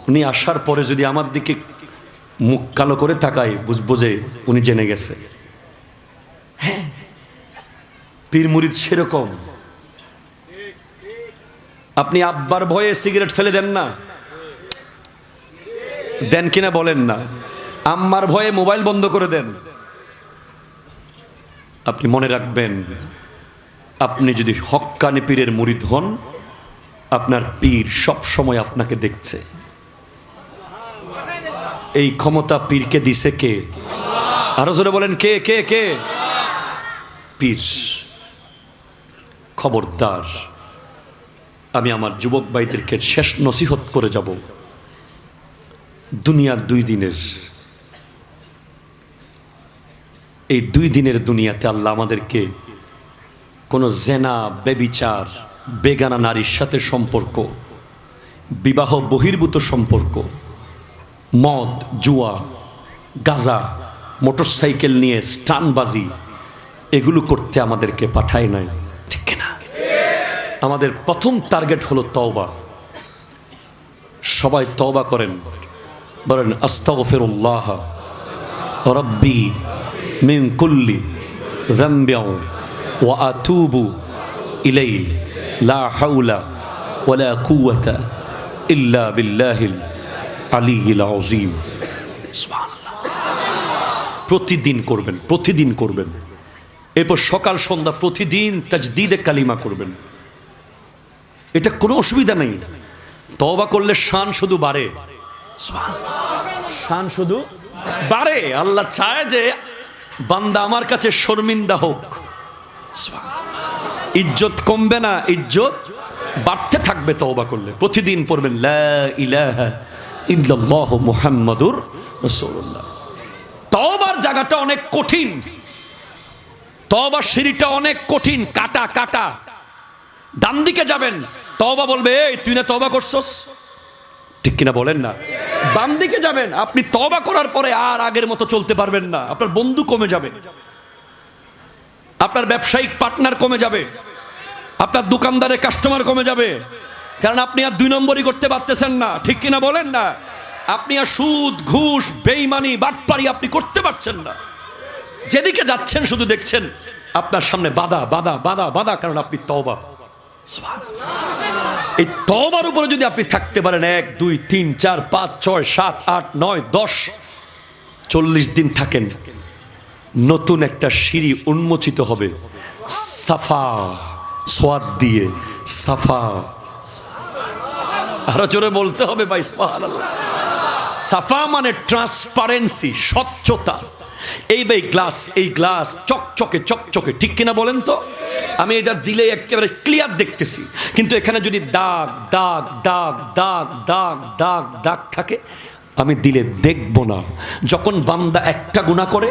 [SPEAKER 1] উনি আসার পরে যদি আমার দিকে মুখ কালো করে তাকায়, বুঝবো যে উনি জেনে গেছে। হ্যাঁ, পীর মুরিদ সেরকম। আপনি আব্বার ভয়ে সিগারেট ফেলে দেন না, দেন কিনা বলেন না? আম্মার ভয়ে মোবাইল বন্ধ করে দেন। আপনি মনে রাখবেন, আপনি যদি হক্কানি পীরের মুরিদ হন, আপনার পীর সব সময় আপনাকে দেখছে। এই ক্ষমতা পীরকে দিছে কে? আরো জোরে বলেন, কে কে কে? পীর। খবরদার, আমি আমার যুবক ভাইদেরকে শেষ নসিহত করে যাব। দুনিয়ার 2 দিনের, এই 2 দিনের দুনিয়াতে আল্লাহ আমাদেরকে কোনো জেনা, বেবিচার, বেগানা নারীর সাথে সম্পর্ক, বিবাহ বহির্ভূত সম্পর্ক, মদ, জুয়া, গাঁজা, মোটরসাইকেল নিয়ে স্টানবাজি, এগুলো করতে আমাদেরকে পাঠায় নাই, ঠিক না? আমাদের প্রথম টার্গেট হলো তওবা। সবাই তওবা করেন, বলেন আস্তাগফিরুল্লাহ রাব্বি মিন কুল্লি যামবিন ওয়া আতুবু ইলাইহি লা হাওলা ওয়ালা কুওয়াতা ইল্লা বিল্লাহিল আলিয়্যিল আযীম। সুবহানাল্লাহ। প্রতিদিন করবেন, প্রতিদিন করবেন। এরপর সকাল সন্ধ্যা প্রতিদিন তাজদীদে কালিমা করবেন। এটা কোনো অসুবিধা নেই। তওবা করলে শান শুধু বাড়ে, শান শুধু বাড়ে। আল্লাহ চায় যে বান্দা আমার কাছে শর্মিন্দা হোক। ইজ্জত কমবে না, ইজ্জত বাড়তে থাকবে তওবা করলে। প্রতিদিন পড়বেন লা ইলাহা ইল্লাল্লাহ মুহাম্মাদুর রাসূলুল্লাহ। তওবার জায়গাটা অনেক কঠিন, তওবার সিঁড়িটা অনেক কঠিন, কাটা কাটা। ডান দিকে যাবেন, তওবা বলবে এই তুই না তওবা করছস, ঠিক কিনা বলেন না? বাম দিকে যাবেন, আপনি তওবা করার পরে আর আগের মতো চলতে পারবেন না। আপনার বন্ধু কমে যাবে, আপনার ব্যবসায়িক পার্টনার কমে যাবে, আপনার দোকানদারের কাস্টমার কমে যাবে, কারণ আপনি আর 2 নম্বরই করতে পারতেছেন না, ঠিক কিনা বলেন না? আপনি আর সুদ, ঘুষ, বেঈমানি, বাটপারি আপনি করতে পারছেন না। যেদিকে যাচ্ছেন শুধু দেখছেন আপনার সামনে বাধা বাধা বাধা বাধা, কারণ আপনি তওবা। এই তওবার উপরে যদি আপনি থাকতে পারেন 1 2 3 4 5 6 7 8 9 10 40 দিন থাকেন, নতুন একটা সিঁড়ি উন্মোচিত হবে সাফা সোয়াদ দিয়ে। সাফা আরো জোরে বলতে হবে ভাই সুবহানাল্লাহ। সাফা মানে ট্রান্সপারেন্সি, স্বচ্ছতা। এই গ্লাস চকচকে চকচকে, ঠিক কিনা বলেন তো? আমি এটা দিলে একেবারে ক্লিয়ার দেখতেছি, কিন্তু এখানে যদি দাগ দাগ দাগ দাগ দাগ দাগ দাগ থাকে আমি দিলে দেখব না। যখন বান্দা একটা গুনাহ করে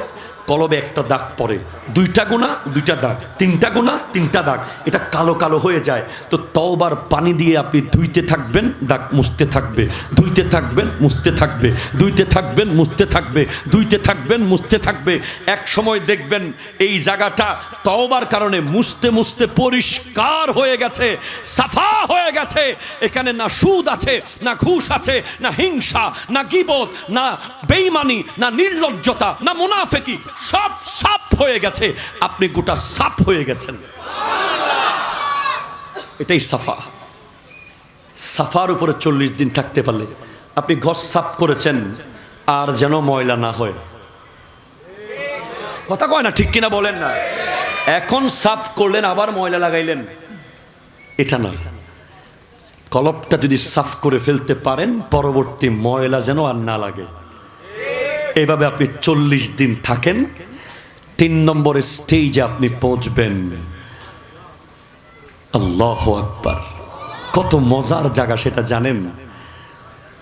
[SPEAKER 1] কলবে একটা দাগ পড়ে, দুইটা গুনাহ দুইটা দাগ, তিনটা গুনাহ তিনটা দাগ, এটা কালো কালো হয়ে যায়। তো তওবার পানি দিয়ে আপনি ধুইতে থাকবেন, দাগ মুছতে থাকবে, ধুইতে থাকবেন মুছতে থাকবে, ধুইতে থাকবেন মুছতে থাকবে, ধুইতে থাকবেন মুছতে থাকবে। এক সময় দেখবেন এই জায়গাটা তওবার কারণে মুছতে মুছতে পরিষ্কার হয়ে গেছে, সাফা হয়ে গেছে। এখানে না সুদ আছে, না ঘুষ আছে, না হিংসা, না গীবত, না বেঈমানি, না নির্লজ্জতা, না মুনাফিকি, সব সাফ হয়ে গেছে। আপনি গোটা সাফ হয়ে গেছেন। এটাই সাফা। সাফার উপরে 40 দিন থাকতে পারলে আপনি ঘর সাফ করেছেন, আর যেন ময়লা না হয়। কথা কয় না, ঠিক কিনা বলেন না? এখন সাফ করলেন আবার ময়লা লাগাইলেন, এটা না। কলবটা যদি সাফ করে ফেলতে পারেন, পরবর্তী ময়লা যেন আর না লাগে। এভাবে আপনি 40 দিন থাকেন, 3 নম্বর স্টেজে আপনি পৌঁছবেন। আল্লাহু আকবার, কত মজার জায়গা সেটা জানেন?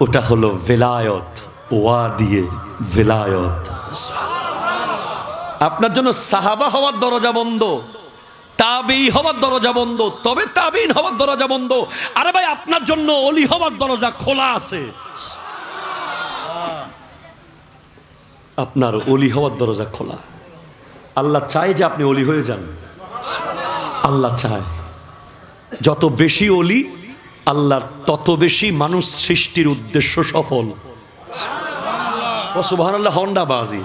[SPEAKER 1] ওটা হলো ভেলায়ত, ওয়া দিয়ে ভেলায়ত। আপনার জন্য সাহাবা হওয়ার দরজা বন্ধ, তাবেঈ হওয়ার দরজা বন্ধ, তবে তাবেঈন হওয়ার দরজা বন্ধ। আরে ভাই, আপনার জন্য ওলি হওয়ার দরজা খোলা আছে। আপনার ওলি হওয়ার দরজা খোলা। আল্লাহ চায় যে আপনি ওলি হয়ে যান। আল্লাহ চায় যত বেশি ওলি আল্লাহর, তত বেশি মানুষ সৃষ্টির উদ্দেশ্য সফল। সুবহানাল্লাহ। হন্ডা বাজি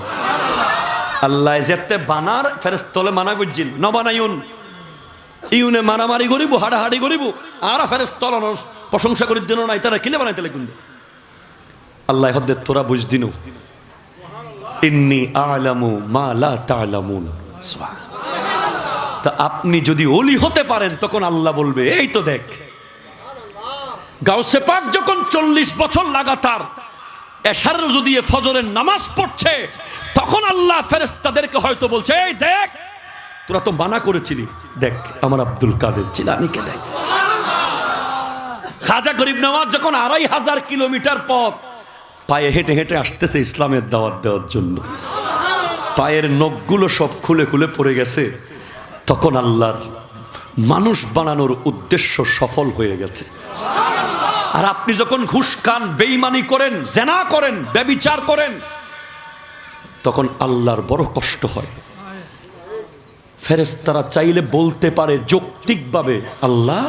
[SPEAKER 1] আল্লাহ যেতে বানার ফেরেশতলে মানা করছেন, ন বানাইউন ইউনে মারামারি করিব, হাড়াহাড়ি করিব, আর ফেরেশতল প্রশংসা করি দিন নাই, তারা কিনে বানাইতে লাগুন। আল্লাহ হদ্দে তোরা বুঝ দিন, ইন্নী আ'লামু মা লা তা'লামুন। তা আপনি যদি ওলি হতে পারেন, তখন আল্লাহ বলবে, এই তো দেখ, গাউসে পাক যখন 40 বছর লাগাতার এশার রুজু দিয়ে ফজরের নামাজ পড়ছে, তখন আল্লাহ ফেরেশতাদেরকে হয়তো বলছে, এই দেখ, তোরা তো মানা করেছিলি, দেখ আমার আব্দুল কাদের জিলানীকে দেখ। খাজা গরিব নওয়াজ যখন 2500 কিলোমিটার পথ পায়ে হেঁটে হেঁটে আসতেছে ইসলামের দাওয়াত দেওয়ার জন্য, পায়ের নখগুলো সব খুলে খুলে পড়ে গেছে, তখন আল্লাহর মানুষ বানানোর উদ্দেশ্য সফল হয়ে গেছে। আর আপনি যখন ঘুষ খান, বেঈমানি করেন, জেনা করেন, ব্যভিচার করেন, তখন আল্লাহর বড় কষ্ট হয়। ফেরেশতারা চাইলে বলতে পারে যৌক্তিকভাবে, আল্লাহ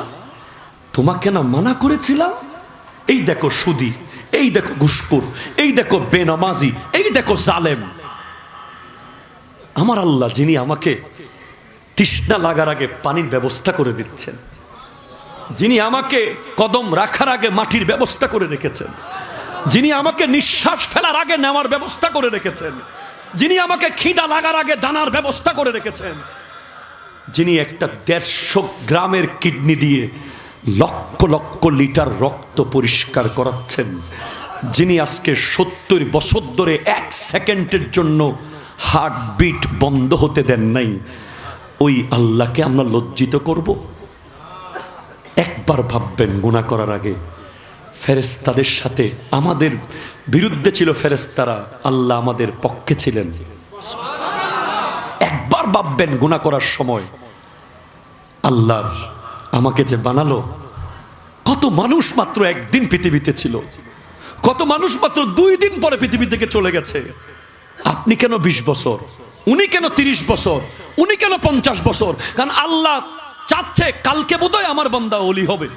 [SPEAKER 1] তোমাকে না মানা করেছিলাম, এই দেখো সুদী, এই দেখো ঘুষখোর, এই দেখো বেনামাজি, এই দেখো জালেম। আমার আল্লাহ যিনি আমাকে তৃষ্ণা লাগার আগে পানির ব্যবস্থা করে দিচ্ছেন, যিনি আমাকে কদম রাখার আগে মাটির ব্যবস্থা করে রেখেছেন, যিনি আমাকে নিঃশ্বাস ফেলার আগে নেওয়ার ব্যবস্থা করে রেখেছেন, যিনি আমাকে খিদা লাগার আগে দানার ব্যবস্থা করে রেখেছেন, যিনি একটা 150 গ্রামের কিডনি দিয়ে লক্ষ লক্ষ লিটার রক্ত পরিষ্কার করাচ্ছেন, যিনি আজকে 70 বছর ধরে 1 সেকেন্ডের জন্য হার্টবিট বন্ধ হতে দেন নাই, ওই আল্লাহকে আমরা লজ্জিত করব? একবার ভাববেন, গুনাহ করার আগে ফেরেশতাদের সাথে আমাদের বিরুদ্ধে ছিল ফেরেশতারা, আল্লাহ আমাদের পক্ষে ছিলেন। একবার ভাববেন, গুনাহ করার সময় আল্লাহর আমাকে যে বানালো, কত মানুষ মাত্র একদিন পৃথিবীতে ছিল, কত মানুষ মাত্র 2 দিন পরে পৃথিবী থেকে চলে গেছে। আপনি কেন 20 বছর, উনি কেন 30 বছর, উনি কেন 50 বছর? কারণ আল্লাহ চাচ্ছে কালকে বোধহয় আমার বান্দা ওলি হবে,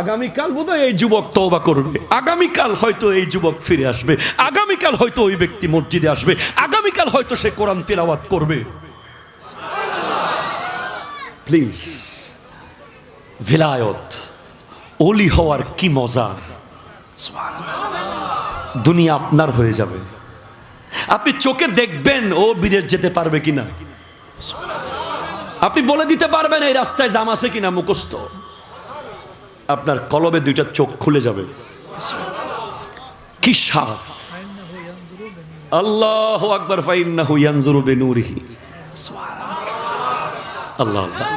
[SPEAKER 1] আগামীকাল বোধহয় এই যুবক তওবা করবে, আগামীকাল হয়তো এই যুবক ফিরে আসবে, আগামীকাল হয়তো ওই ব্যক্তি মসজিদে আসবে, আগামীকাল হয়তো সে কোরআন তিলাওয়াত করবে। প্লিজ, ভিলায়ত, ওলি হওয়ার কি মজা! দুনিয়া আপনার হয়ে যাবে, আপনি চোখে দেখবেন ও বিদেশ যেতে পারবে কিনা, আপনি বলে দিতে পারবেন এই রাস্তায় জাম আছে কিনা মুখস্থ, আপনার কলবে দুইটা চোখ খুলে যাবে। কি স্বাদ! আল্লাহু আকবার। ফাইন্নাহু ইয়ানজুরু বিনূরিহি। আল্লাহ আল্লাহ।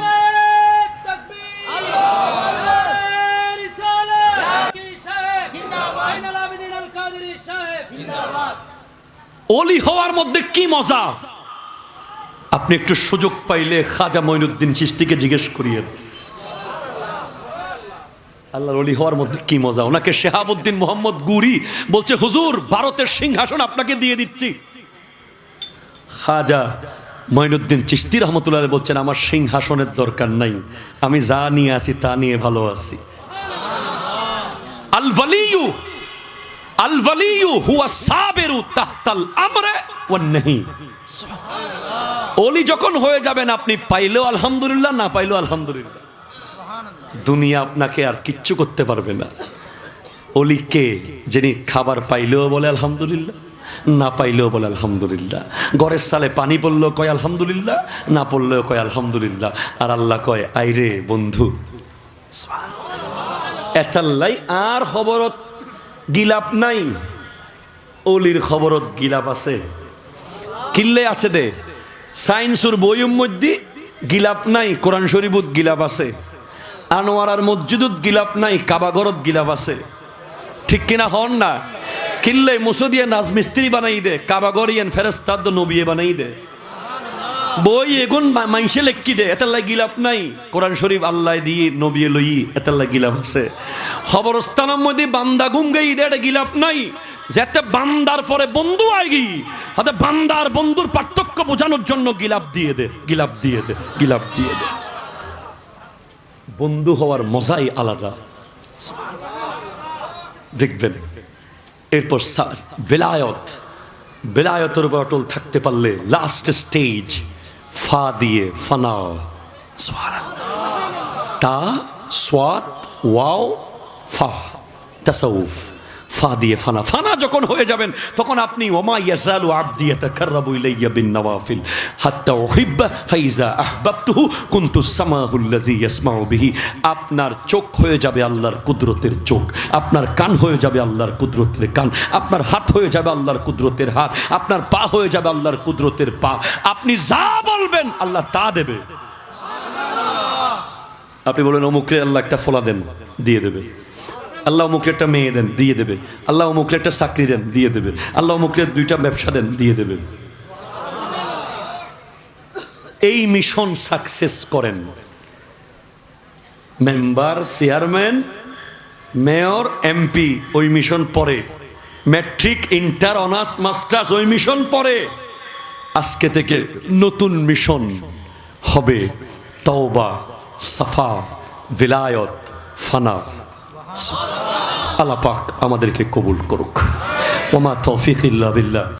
[SPEAKER 1] ওলি হওয়ার মধ্যে কি মজা! আপনি একটু সুযোগ পাইলে খাজা মঈনুদ্দিন চিশতিকে জিজ্ঞেস করিয়েন আল্লাহর ওলি হওয়ার মধ্যে কি মজা। ওনাকে শেহাবুদ্দিন মোহাম্মদ গুরি বলছে, হুজুর ভারতের সিংহাসন আপনাকে দিয়ে দিচ্ছি। খাজা মঈনুদ্দিন চিশতি রহমতুল্লাহ বলছেন, আমার সিংহাসনের দরকার নাই, আমি যা নিয়ে আসি তা নিয়ে ভালো আছি। আল ওয়ালিয়ু আল ওয়ালিয়ু হুয়া সাবিরু তাহতাল আমরে ওয়ান নাহি। ওলি যখন হয়ে যাবেন, আপনি পাইলেও আলহামদুলিল্লাহ, না পাইলেও আলহামদুলিল্লাহ। দুনিয়া আপনাকে আর কিচ্ছু করতে পারবে না। ওলি কে? যিনি খাবার পাইলেও বলে আলহামদুলিল্লাহ, না পাইলেও বলে আলহামদুলিল্লাহ। ঘরের সালে পানি পড়লেও কয় আলহামদুলিল্লাহ, না পড়লেও কয় আলহামদুলিল্লাহ। আর আল্লাহ কয়, আইরে বন্ধু, এতাল্লাই আর খবরত গিলাপ নাই, ওলির খবরত গিলাপ আছে। কিল্লে আছে দে, সায়েন্সুর বইয়ের মধ্যে গিলাপ নাই, কোরআন শরীফত গিলাপ আছে। আনোয়ারার মসজিদত গিলাপ নাই, কাবাগরত গিলাপ আছে। ঠিক কিনা হন না? কিল্লে মুসুদিয়া নাজমিস্ত্রি বানাই দে, কাবাগরিয়ান ফেরেস্তাদ নবিয়ে বানাই দে। বই এগুন মাইসে লেখি দে, এতাল্লাই গিলাপ নাই। কোরআন শরীফ আল্লাহ দিয়ে নবিয়ে লই, এতাল্লাই গিলাপ আছে। খবরস্থানের মধ্যে বান্দা গুম গেই দে, এটা গিলাপ নাই। যেতে বান্দার পরে বন্ধু আইগি, হাতে বান্দার বন্ধুর পার্থক্য বোঝানোর জন্য গিলাপ দিয়ে দে, গিলাপ দিয়ে দে, গিলাপ দিয়ে দে। বন্ধু হওয়ার মজাই আলাদা, দেখবেন। এরপর বেলায়ত, বেলায়তের উপর অটল থাকতে পারলে লাস্ট স্টেজ ফা দিয়ে ফানা। তা সোয়াত ওয়াও ফা, তাসাউফ। ফা দিয়ে ফানা। ফানা যখন হয়ে যাবেন, তখন আপনি ওমা ইয়াজালু আবদি ইয়াতাকাররাবু ইলাইয়া বিন নওয়াফিল হাত্তা উহিব্বা ফাইজা আহবাবতুহু কুনতু সামাহুল্লাযী ইয়াসমাউ বিহি। আপনার চোখ হয়ে যাবে আল্লাহর কুদরতের চোখ, আপনার কান হয়ে যাবে আল্লাহর কুদরতের কান, আপনার হাত হয়ে যাবে আল্লাহর কুদরতের হাত, আপনার পা হয়ে যাবে আল্লাহর কুদরতের পা। আপনি যা বলবেন আল্লাহ তা দেবে। আপনি বলেন অমুকরে আল্লাহ একটা ফলা দেন, দিয়ে দেবে। আল্লাহ অমুকরে একটা মেয়ে দেন, দিয়ে দেবে। আল্লাহ অমুকরে একটা চাকরি দেন, দিয়ে দেবে। আল্লাহ অমুকরে দুইটা ব্যবসা দেন, দিয়ে দেবে। এই মিশন সাকসেস করেন মেম্বার, চেয়ারম্যান, মেয়র, এমপি, ওই মিশন পরে। ম্যাট্রিক, ইন্টার, অনার্স, মাস্টার্স, ওই মিশন পরে। আজকে থেকে নতুন মিশন হবে তওবা, সাফা, ভিলায়ত, ফানা। আল্লাহ পাক আমাদেরকে কবুল করুক। ওমা তৌফিক ইল্লা বিল্লাহ।